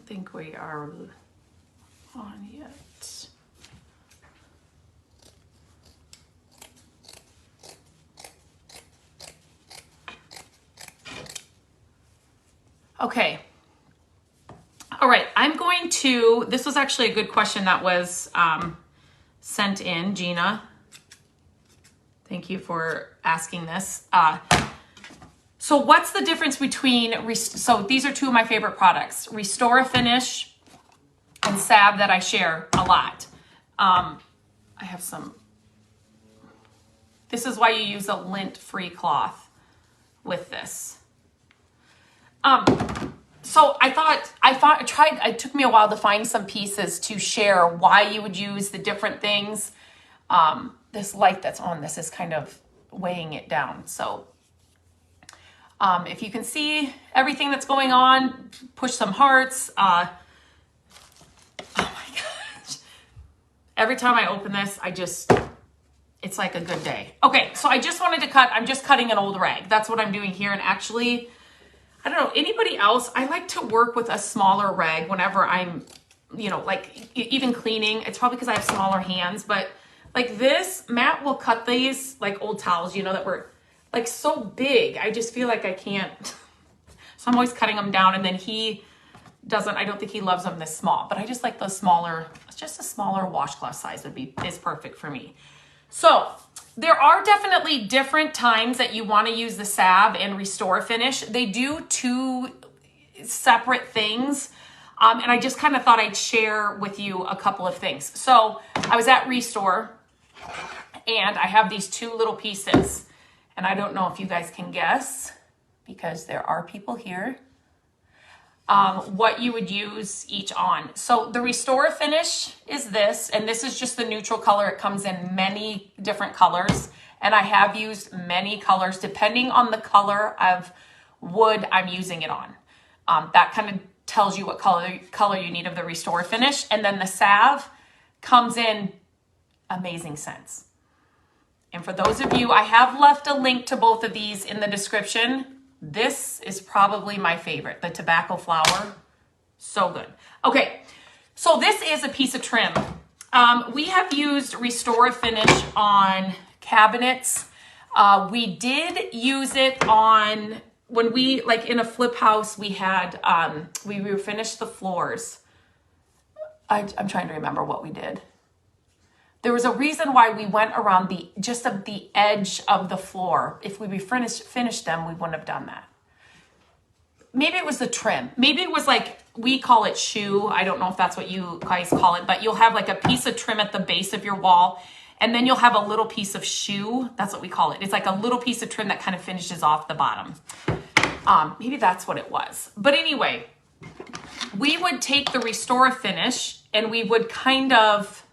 don't think we are on yet. Okay. All right, I'm going to, this was actually a good question that was sent in, Gina. Thank you for asking this. So what's the difference between, so these are two of my favorite products, Restor-A-Finish and Salve that I share a lot. I have some, this is why you use a lint-free cloth with this. So it took me a while to find some pieces to share why you would use the different things. This light that's on this is kind of weighing it down. So if you can see everything that's going on, push some hearts. Oh my gosh. Every time I open this, it's like a good day. Okay, so I just wanted to I'm just cutting an old rag. That's what I'm doing here. And actually, I don't know, anybody else, I like to work with a smaller rag whenever I'm, like even cleaning. It's probably because I have smaller hands, but like this, Matt will cut these like old towels, that were like so big. I just feel like I can't. So I'm always cutting them down, and then he doesn't, I don't think he loves them this small, but I just like those smaller, just a smaller washcloth size is perfect for me. So there are definitely different times that you want to use the Salve and Restor-A-Finish. They do two separate things. And I just kind of thought I'd share with you a couple of things. So I was at Restore and I have these two little pieces, and I don't know if you guys can guess, because there are people here, what you would use each on. So the Restor-A-Finish is this, and this is just the neutral color. It comes in many different colors, and I have used many colors depending on the color of wood I'm using it on. That kind of tells you what color you need of the Restor-A-Finish. And then the Salve comes in amazing scents. And for those of you, I have left a link to both of these in the description. This is probably my favorite, the tobacco flower. So good. Okay, so this is a piece of trim. We have used Restor-A-Finish on cabinets. We did use it on, when we, like in a flip house, we had, we refinished the floors. I'm trying to remember what we did. There was a reason why we went around the edge of the floor. If we finished them, we wouldn't have done that. Maybe it was the trim. Maybe it was like, we call it shoe. I don't know if that's what you guys call it, but you'll have like a piece of trim at the base of your wall, and then you'll have a little piece of shoe. That's what we call it. It's like a little piece of trim that kind of finishes off the bottom. Maybe that's what it was. But anyway, we would take the Restor-A-Finish and we would kind of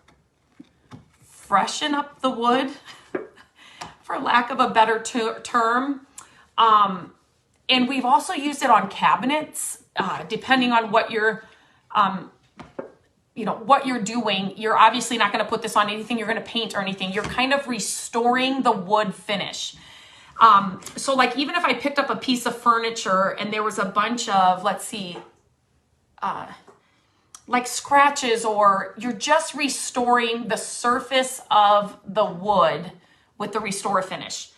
freshen up the wood, for lack of a better term. And we've also used it on cabinets, depending on what you're, what you're doing. You're obviously not going to put this on anything you're going to paint or anything. You're kind of restoring the wood finish. So like, even if I picked up a piece of furniture and there was a bunch of, let's see, like scratches, or you're just restoring the surface of the wood with the Restor-A-Finish.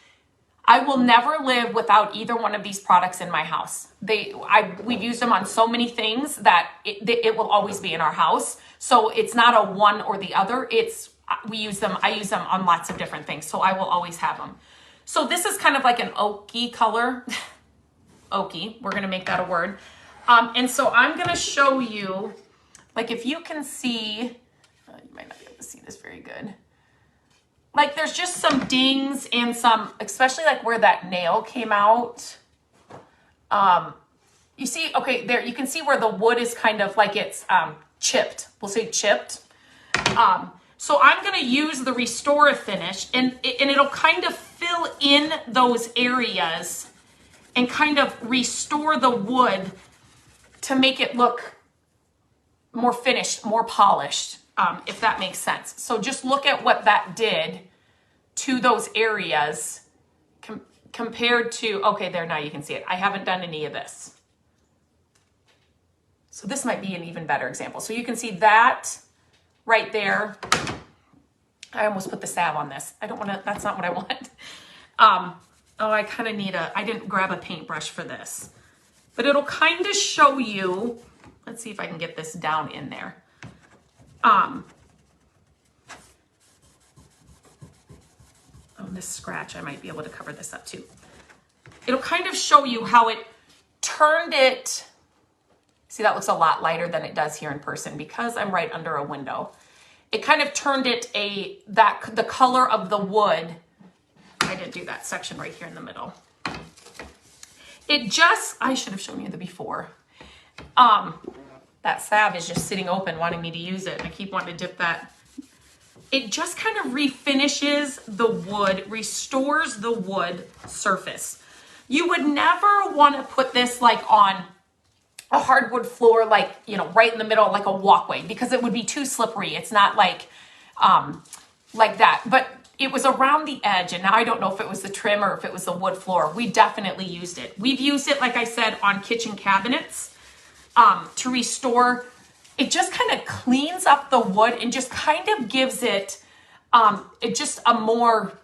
I will never live without either one of these products in my house. We've used them on so many things that it will always be in our house. So it's not a one or the other. I use them on lots of different things. So I will always have them. So this is kind of like an oaky color. Oaky, we're gonna make that a word. And so I'm gonna show you, like if you can see, you might not be able to see this very good. Like there's just some dings and some, especially like where that nail came out. You see, okay, there, you can see where the wood is kind of like it's chipped. We'll say chipped. So I'm gonna use the Restor-A-Finish and it'll kind of fill in those areas and kind of restore the wood to make it look more finished, more polished, if that makes sense. So just look at what that did to those areas compared to, okay, there, now you can see it. I haven't done any of this. So this might be an even better example. So you can see that right there. I almost put the salve on this. I don't want to, that's not what I want. Oh, I kind of need I didn't grab a paintbrush for this, but it'll kind of show you, let's see if I can get this down in there. Oh, this scratch, I might be able to cover this up too. It'll kind of show you how it turned it. See, that looks a lot lighter than it does here in person because I'm right under a window. It kind of turned it the color of the wood. I didn't do that section right here in the middle. It just, I should have shown you the before. That salve is just sitting open wanting me to use it. I keep wanting to dip that. It just kind of refinishes the wood, restores the wood surface. You would never want to put this like on a hardwood floor, like, you know, right in the middle, like a walkway, because it would be too slippery. It's not like that, but it was around the edge. And now I don't know if it was the trim or if it was the wood floor. We definitely used it. We've used it, like I said, on kitchen cabinets to restore. It just kind of cleans up the wood and just kind of gives it, it just a more,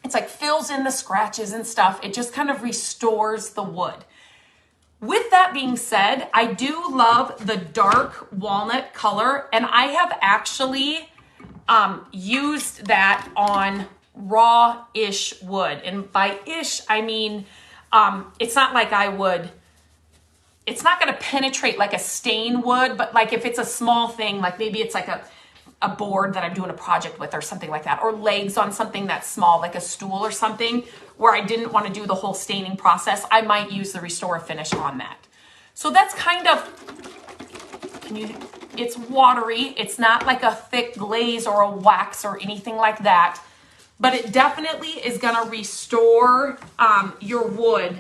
it's like fills in the scratches and stuff. It just kind of restores the wood. With that being said, I do love the dark walnut color, and I have actually used that on raw-ish wood. And by ish, I mean, it's not like it's not going to penetrate like a stain would, but like if it's a small thing, like maybe it's like a board that I'm doing a project with or something like that, or legs on something that's small, like a stool or something, where I didn't want to do the whole staining process, I might use the Restor-A-Finish on that. So that's kind of, it's watery. It's not like a thick glaze or a wax or anything like that, but it definitely is going to restore your wood.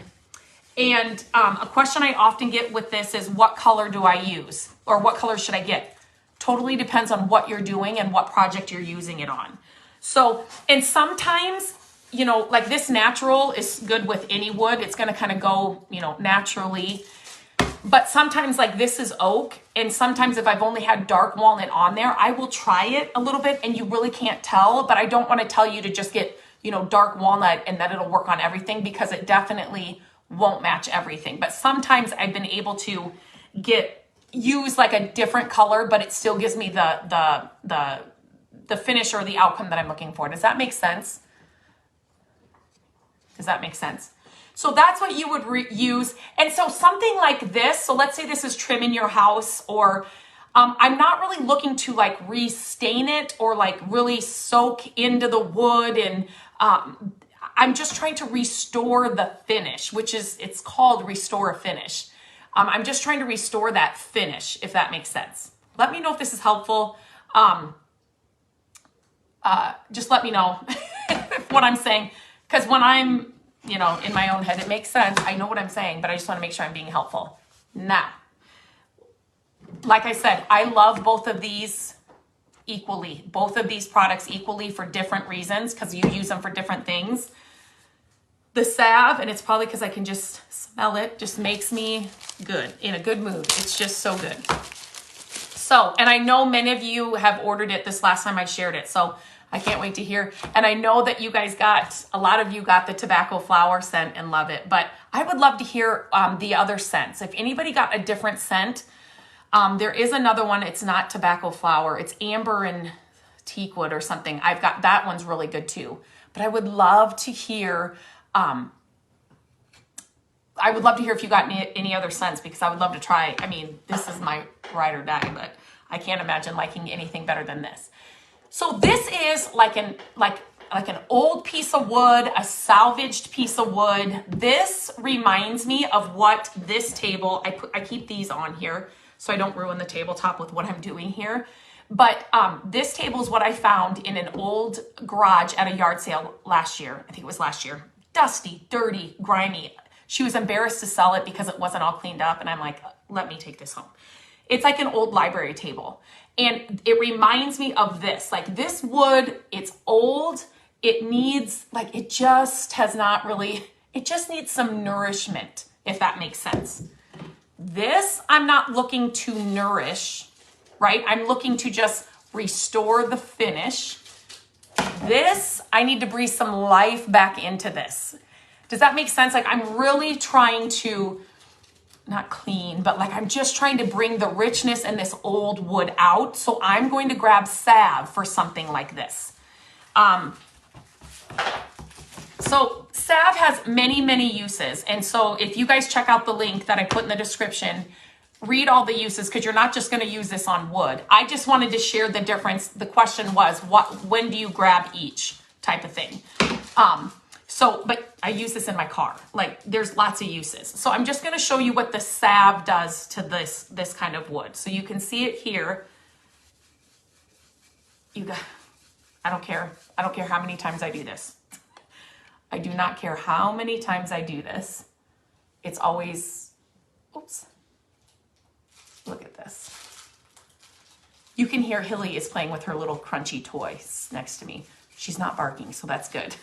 And a question I often get with this is, what color do I use? Or what color should I get? Totally depends on what you're doing and what project you're using it on. So, and sometimes, you know, like this natural is good with any wood. It's going to kind of go, you know, naturally. But sometimes like this is oak. And sometimes if I've only had dark walnut on there, I will try it a little bit and you really can't tell. But I don't want to tell you to just get, you know, dark walnut and that it'll work on everything, because it definitely won't match everything. But sometimes I've been able to use like a different color, but it still gives me the finish or the outcome that I'm looking for. Does that make sense? Does that make sense? So that's what you would use. And so something like this, so let's say this is trim in your house, or I'm not really looking to like re-stain it or like really soak into the wood, and I'm just trying to restore the finish, which is, it's called Restor-A-Finish. I'm just trying to restore that finish, if that makes sense. Let me know if this is helpful. Just let me know what I'm saying, because when I'm, you know, in my own head, it makes sense. I know what I'm saying, but I just want to make sure I'm being helpful. Now, like I said, I love both of these equally, both of these products equally for different reasons, because you use them for different things. The salve, and it's probably because I can just smell it, just makes me good, in a good mood. It's just so good. So, and I know many of you have ordered it this last time I shared it, so I can't wait to hear. And I know that you guys a lot of you got the tobacco flower scent and love it, but I would love to hear the other scents. If anybody got a different scent, there is another one. It's not tobacco flower. It's amber and teakwood or something. I've got, that one's really good too. But I would love to hear, if you got any other scents, because I would love to try. I mean, this is my ride or die, but I can't imagine liking anything better than this. So this is like an old piece of wood, a salvaged piece of wood. This reminds me of what this table, I keep these on here so I don't ruin the tabletop with what I'm doing here. But this table is what I found in an old garage at a yard sale last year. I think it was last year. Dusty, dirty, grimy. She was embarrassed to sell it because it wasn't all cleaned up. And I'm like, let me take this home. It's like an old library table. And it reminds me of this. Like this wood, it's old. It needs, like, it just has not really, it just needs some nourishment, if that makes sense. This, I'm not looking to nourish, right? I'm looking to just restore the finish. This, I need to breathe some life back into this. Does that make sense? Like I'm really trying to, not clean, but like I'm just trying to bring the richness and this old wood out. So I'm going to grab salve for something like this. So salve has many, many uses. And so if you guys check out the link that I put in the description, read all the uses because you're not just going to use this on wood. I just wanted to share the difference. The question was, when do you grab each type of thing? But I use this in my car. Like there's lots of uses. So I'm just going to show you what the salve does to this kind of wood. So you can see it here. I don't care. I don't care how many times I do this. I do not care how many times I do this. It's always, oops. Look at this. You can hear Hilly is playing with her little crunchy toys next to me. She's not barking, so that's good.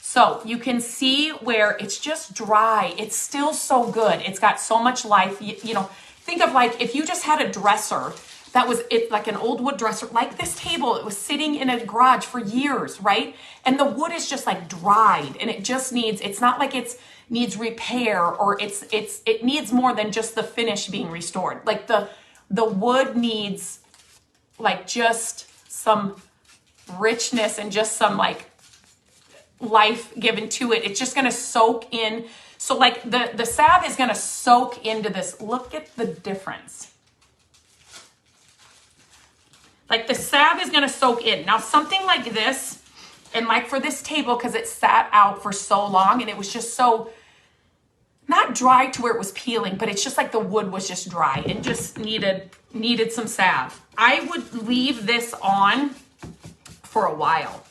So you can see where it's just dry. It's still so good. It's got so much life. You know, think of like if you just had a dresser that was like an old wood dresser, like this table, it was sitting in a garage for years, right? And the wood is just like dried and it just needs, it's not like it needs repair or it needs more than just the finish being restored. Like the wood needs like just some richness and just some like life given to it. It's just going to soak in. So like the salve is going to soak into this. Look at the difference. Like the salve is going to soak in. Now something like this, and like for this table, because it sat out for so long and it was just so, not dry to where it was peeling, but it's just like the wood was just dry and just needed some salve. I would leave this on for a while.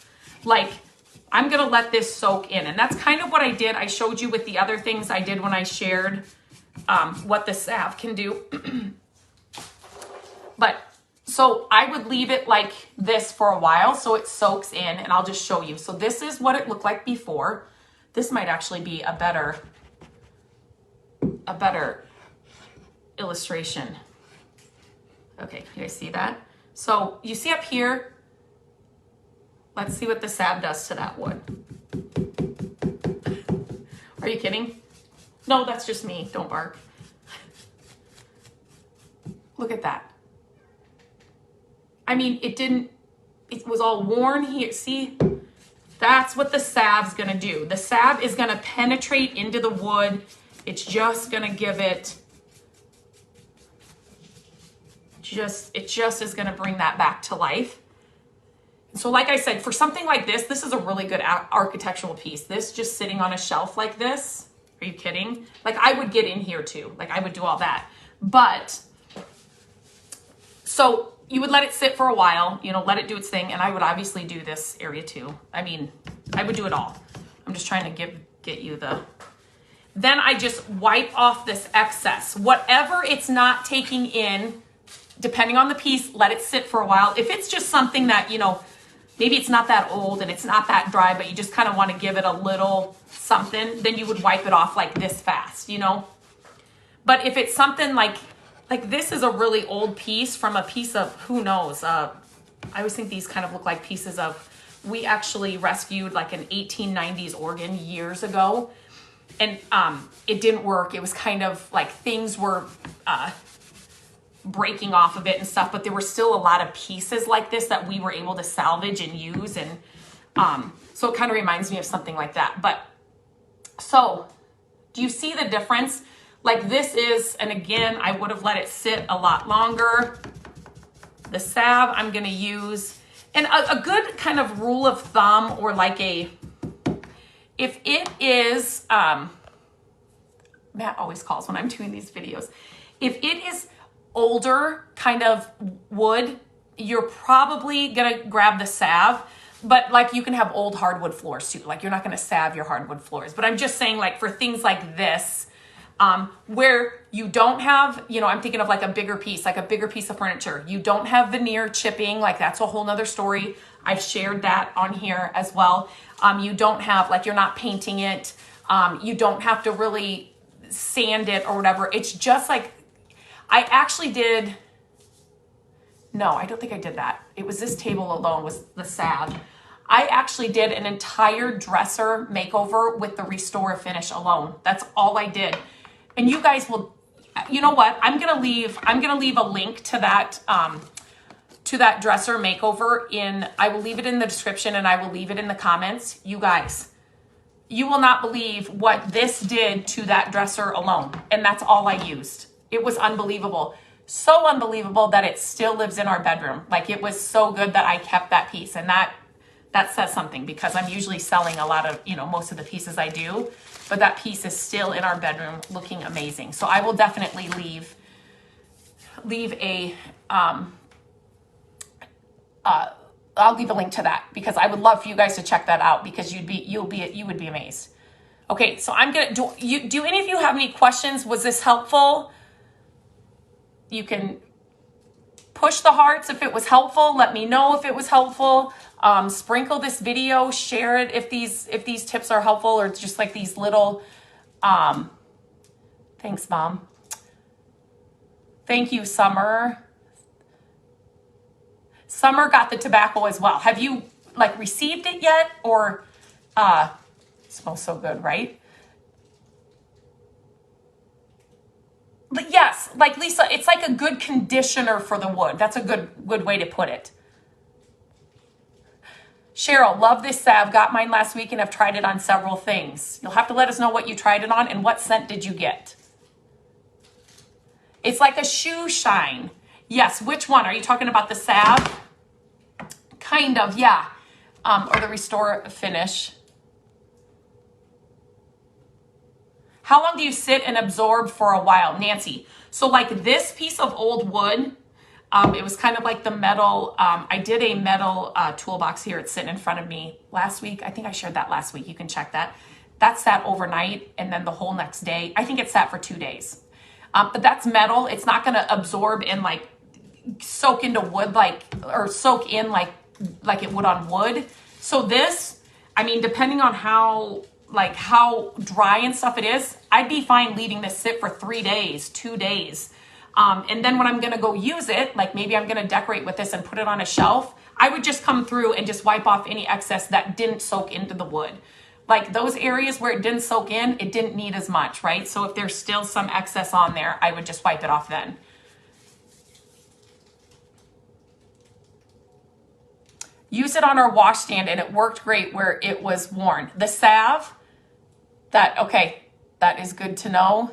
Like I'm going to let this soak in. And that's kind of what I did. I showed you with the other things I did when I shared what the salve can do. But so I would leave it like this for a while so it soaks in, and I'll just show you. So this is what it looked like before. This might actually be a better illustration. Okay, you guys see that? So you see up here, let's see what the salve does to that wood. Are you kidding? No, that's just me. Don't bark. Look at that. I mean, it was all worn here. See, that's what the salve's going to do. The salve is going to penetrate into the wood. It's just going to give it, it just is going to bring that back to life. So like I said, for something like this is a really good architectural piece. This just sitting on a shelf like this. Are you kidding? Like I would get in here too. Like I would do all that. But so you would let it sit for a while, you know, let it do its thing. And I would obviously do this area too. I mean, I would do it all. I'm just trying to get you the, then I just wipe off this excess. Whatever it's not taking in, depending on the piece, let it sit for a while. If it's just something that, you know, maybe it's not that old and it's not that dry, but you just kind of want to give it a little something, then you would wipe it off like this fast, you know? But if it's something like this is a really old piece from a piece of, who knows? I always think these kind of look like pieces of, we actually rescued like an 1890s organ years ago. And it didn't work. It was kind of like things were breaking off of it and stuff, but there were still a lot of pieces like this that we were able to salvage and use. And so it kind of reminds me of something like that. But so do you see the difference? Like this is, and again, I would have let it sit a lot longer. The salve I'm going to use, and a good kind of rule of thumb, or like if it is, Matt always calls when I'm doing these videos. If it is older kind of wood, you're probably going to grab the salve. But like you can have old hardwood floors too. Like you're not going to salve your hardwood floors. But I'm just saying, like for things like this, where you don't have, you know, I'm thinking of like a bigger piece of furniture. You don't have veneer chipping, like that's a whole nother story. I've shared that on here as well. You don't have, like, you're not painting it. You don't have to really sand it or whatever. It's just like, I actually did, no, I don't think I did that. It was this table alone was the salve. I actually did an entire dresser makeover with the Restor-A-Finish alone. That's all I did. And you guys will, you know what? I'm gonna leave a link to that dresser makeover I will leave it in the description, and I will leave it in the comments. You guys, you will not believe what this did to that dresser alone. And that's all I used. It was unbelievable. So unbelievable that it still lives in our bedroom. Like, it was so good that I kept that piece, and that says something, because I'm usually selling a lot of, most of the pieces I do, but that piece is still in our bedroom looking amazing. So I will definitely leave a, I'll leave a link to that, because I would love for you guys to check that out, because you would be amazed. Okay, so I'm gonna do any of you have any questions? Was this helpful? You can push the hearts if it was helpful. Let me know if it was helpful. Sprinkle this video, share it if these tips are helpful, or just like these little, thanks, Mom. Thank you, Summer. Summer got the tobacco as well. Have you received it yet? Or, it smells so good, right? But yes, like Lisa, it's like a good conditioner for the wood. That's a good way to put it. Cheryl, love this salve. Got mine last week and have tried it on several things. You'll have to let us know what you tried it on and what scent did you get. It's like a shoe shine. Yes, which one? Are you talking about the salve? Kind of, yeah. Or the Restor-A-Finish. How long do you sit and absorb for a while, Nancy? So like this piece of old wood, it was kind of like the metal. I did a metal toolbox here. It's sitting in front of me last week. I think I shared that last week. You can check that. That sat overnight, and then the whole next day. I think it sat for 2 days. But that's metal. It's not going to absorb and soak into wood or soak in like it would on wood. So this, I mean, depending on how dry and stuff it is, I'd be fine leaving this sit for 3 days, 2 days. And then when I'm going to go use it, like maybe I'm going to decorate with this and put it on a shelf, I would just come through and just wipe off any excess that didn't soak into the wood. Like those areas where it didn't soak in, it didn't need as much, right? So if there's still some excess on there, I would just wipe it off then. Use it on our washstand and it worked great where it was worn. The salve, okay, that is good to know.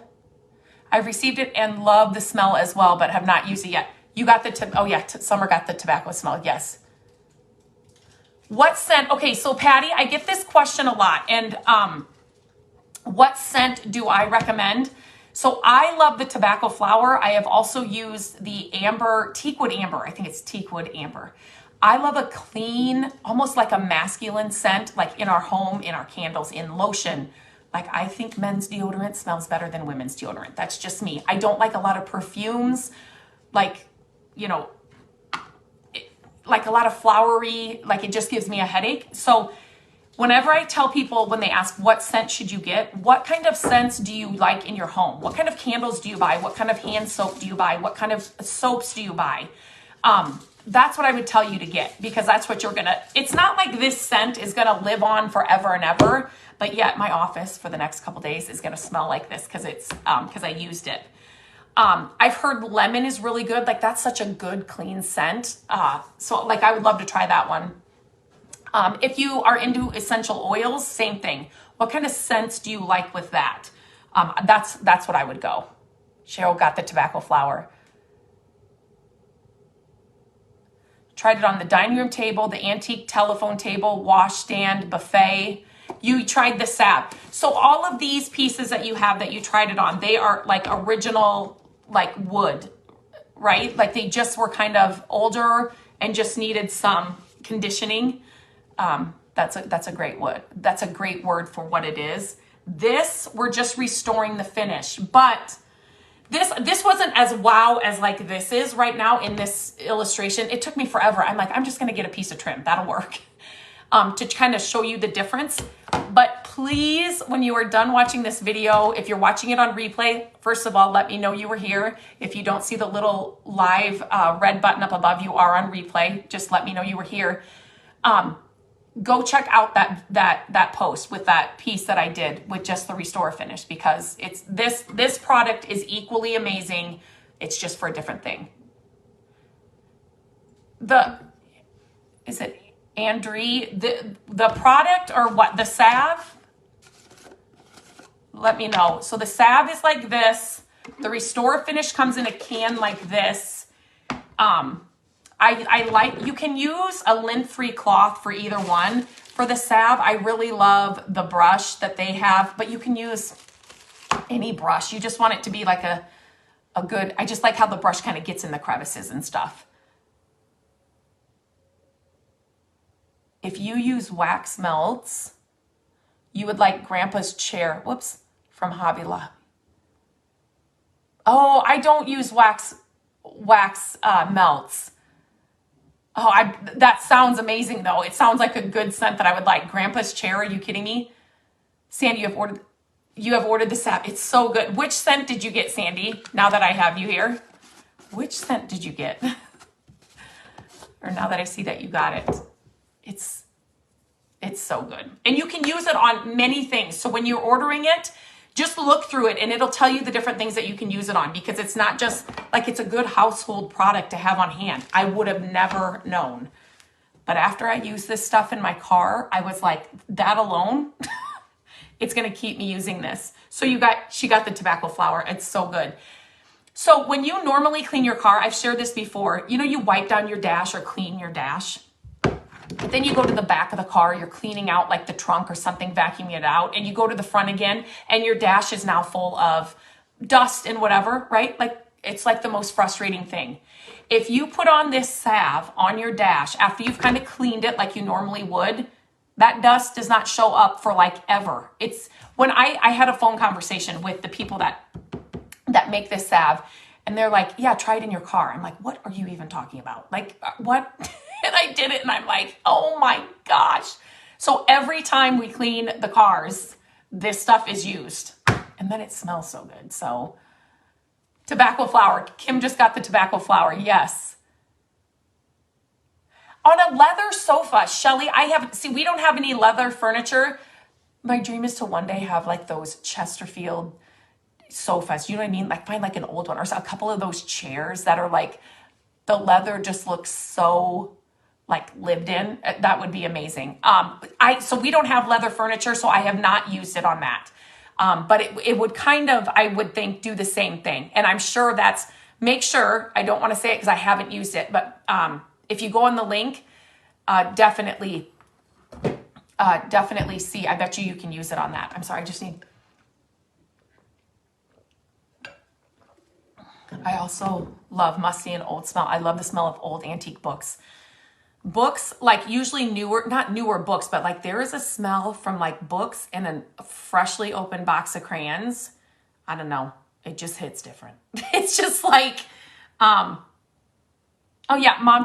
I've received it and love the smell as well, but have not used it yet. You got Summer got the tobacco smell, yes. What scent? Okay, so Patty, I get this question a lot. And what scent do I recommend? So I love the tobacco flower. I have also used the teakwood amber. I think it's teakwood amber. I love a clean, almost like a masculine scent, like in our home, in our candles, in lotion. Like I think men's deodorant smells better than women's deodorant. That's just me. I don't like a lot of perfumes, like a lot of flowery, like it just gives me a headache. So whenever I tell people, when they ask what scent should you get, what kind of scents do you like in your home? What kind of candles do you buy? What kind of hand soap do you buy? What kind of soaps do you buy? That's what I would tell you to get, because that's what it's not like this scent is gonna live on forever and ever, but yet my office for the next couple days is gonna smell like this because I used it. I've heard lemon is really good. Like that's such a good clean scent. So like I would love to try that one. If you are into essential oils, same thing. What kind of scents do you like with that? That's what I would go. Cheryl got the tobacco flower. Tried it on the dining room table, the antique telephone table, washstand, buffet. You tried the sap. So all of these pieces that you have that you tried it on, they are like original, like wood, right? Like they just were kind of older and just needed some conditioning. That's a great wood. That's a great word for what it is. This, we're just restoring the finish, but this wasn't as wow as like this is right now in this illustration. It took me forever. I'm like, I'm just going to get a piece of trim. That'll work. to kind of show you the difference. But please, when you are done watching this video, if you're watching it on replay, first of all, let me know you were here. If you don't see the little live red button up above, you are on replay. Just let me know you were here. Go check out that post with that piece that I did with just the Restor-A-Finish, because it's this product is equally amazing. It's just for a different thing. Is it Andre, the product, or what? The salve? Let me know. So the salve is like this. The Restor-A-Finish comes in a can like this. I like, you can use a lint-free cloth for either one. For the salve, I really love the brush that they have, but you can use any brush. You just want it to be like a good, I just like how the brush kind of gets in the crevices and stuff. If you use wax melts, you would like Grandpa's chair, whoops, from Hobby Lobby. Oh, I don't use wax melts. Oh, that sounds amazing though. It sounds like a good scent that I would like. Grandpa's chair, are you kidding me? Sandy, you have ordered the sap. It's so good. Which scent did you get, Sandy? Now that I have you here. Which scent did you get? Or now that I see that you got it. It's so good. And you can use it on many things. So when you're ordering it, just look through it and it'll tell you the different things that you can use it on, because it's not just like, it's a good household product to have on hand. I would have never known. But after I used this stuff in my car, I was like, that alone, it's going to keep me using this. So she got the tobacco flower. It's so good. So when you normally clean your car, I've shared this before, you know, you wipe down your dash or clean your dash. But then you go to the back of the car, you're cleaning out like the trunk or something, vacuuming it out, and you go to the front again, and your dash is now full of dust and whatever, right? Like, it's like the most frustrating thing. If you put on this salve on your dash after you've kind of cleaned it like you normally would, that dust does not show up for like ever. It's when I had a phone conversation with the people that make this salve, and they're like, yeah, try it in your car. I'm like, what are you even talking about? Like, what? And I did it, and I'm like, oh my gosh. So every time we clean the cars, this stuff is used, and then it smells so good. So tobacco flower. Kim just got the tobacco flower. Yes. On a leather sofa, Shelly, we don't have any leather furniture. My dream is to one day have like those Chesterfield sofas. You know what I mean? Like find like an old one or a couple of those chairs that are like, the leather just looks so like lived in. That would be amazing. So we don't have leather furniture, so I have not used it on that. But it would kind of, I would think, do the same thing. And I'm sure make sure, I don't want to say it because I haven't used it, but if you go on the link, definitely see, I bet you can use it on that. I'm sorry, I also love musty and old smell. I love the smell of old antique books. Books, like usually not newer books, but like there is a smell from like books and a freshly opened box of crayons. I don't know. It just hits different. It's just like, oh yeah, Mom,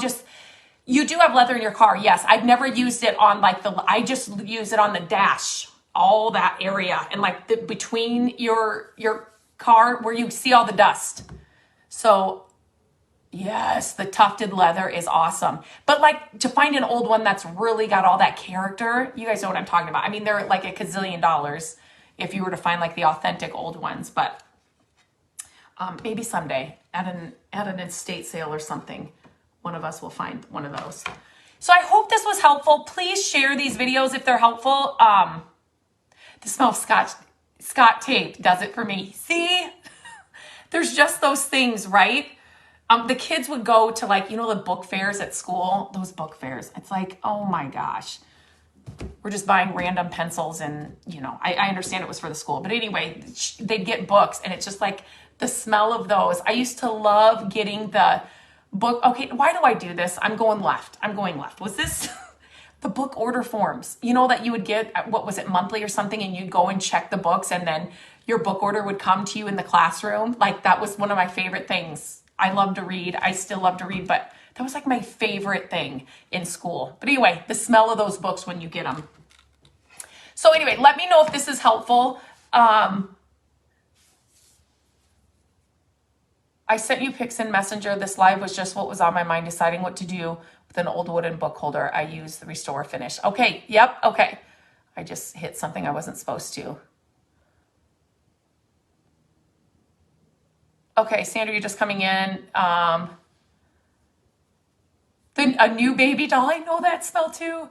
you do have leather in your car. Yes. I've never used it on like I just use it on the dash, all that area. And like between your car where you see all the dust. So yes, the tufted leather is awesome. But like to find an old one that's really got all that character, you guys know what I'm talking about. I mean, they're like $1,000,000 if you were to find like the authentic old ones, but maybe someday at an estate sale or something, one of us will find one of those. So I hope this was helpful. Please share these videos if they're helpful. The smell of Scotch tape does it for me. See, there's just those things, right? The kids would go to like, the book fairs at school, those book fairs. It's like, oh my gosh, we're just buying random pencils and, I understand it was for the school. But anyway, they'd get books and it's just like the smell of those. I used to love getting the book. Okay, why do I do this? I'm going left. Was this the book order forms? That you would get, what was it, monthly or something, and you'd go and check the books and then your book order would come to you in the classroom. Like that was one of my favorite things. I love to read. I still love to read, but that was like my favorite thing in school. But anyway, the smell of those books when you get them. So anyway, let me know if this is helpful. I sent you pics in Messenger. This live was just what was on my mind, deciding what to do with an old wooden book holder. I use the Restor-A-Finish. Okay, yep, okay. I just hit something I wasn't supposed to. Okay, Sandra, you're just coming in. A new baby doll. I know that smell too.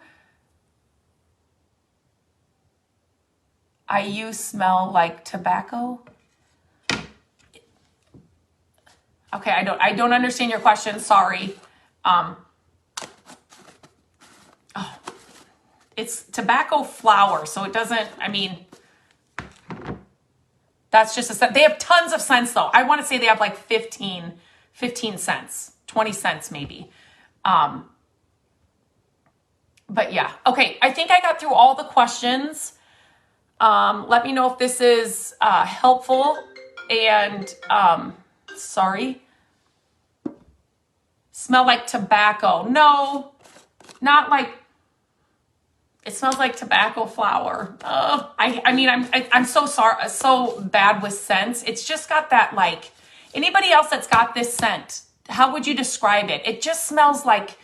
You smell like tobacco. Okay, I don't understand your question. Sorry. It's tobacco flower, so it doesn't. I mean, that's just a scent. They have tons of scents though. I want to say they have like 15 cents, 20 cents maybe. But yeah, okay. I think I got through all the questions. Let me know if this is helpful. And sorry. Smell like tobacco. No, not like, it smells like tobacco flower. I mean, I'm so sorry, so bad with scents. It's just got that, like, anybody else that's got this scent, how would you describe it? It just smells like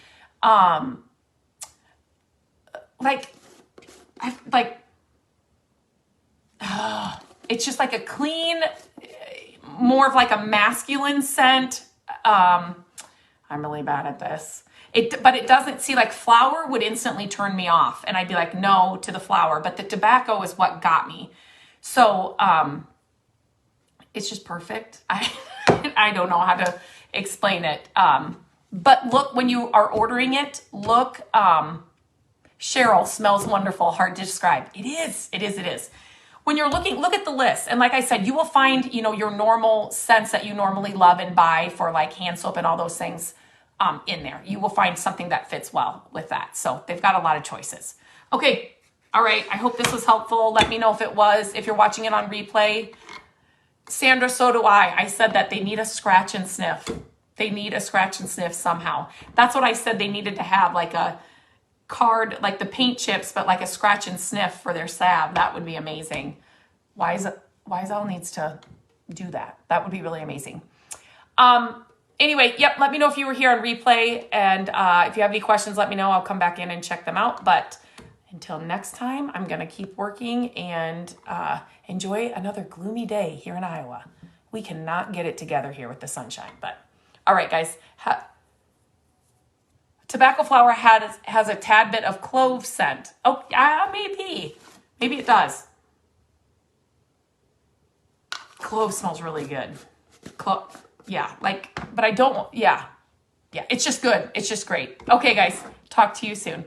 it's just like a clean, more of like a masculine scent. I'm really bad at this. But it doesn't, see, like flower would instantly turn me off and I'd be like, no to the flower, but the tobacco is what got me. So, it's just perfect. I don't know how to explain it. But look, when you are ordering it, look, Cheryl, smells wonderful, hard to describe. It is. When you're looking, look at the list. And like I said, you will find, your normal scents that you normally love and buy for like hand soap and all those things in there. You will find something that fits well with that. So they've got a lot of choices. Okay. All right. I hope this was helpful. Let me know if it was, if you're watching it on replay. Sandra, so do I. I said that they need a scratch and sniff. They need a scratch and sniff somehow. That's what I said they needed to have, like a card, like the paint chips, but like a scratch and sniff for their salve. That would be amazing. Wiesel needs to do that. That would be really amazing. Anyway, yep, let me know if you were here on replay. And if you have any questions, let me know. I'll come back in and check them out. But until next time, I'm going to keep working and enjoy another gloomy day here in Iowa. We cannot get it together here with the sunshine. But all right, guys. Tobacco flower has a tad bit of clove scent. Oh, maybe. Maybe it does. Clove smells really good. Yeah, like, but I don't, yeah. It's just good. It's just great. Okay, guys, talk to you soon.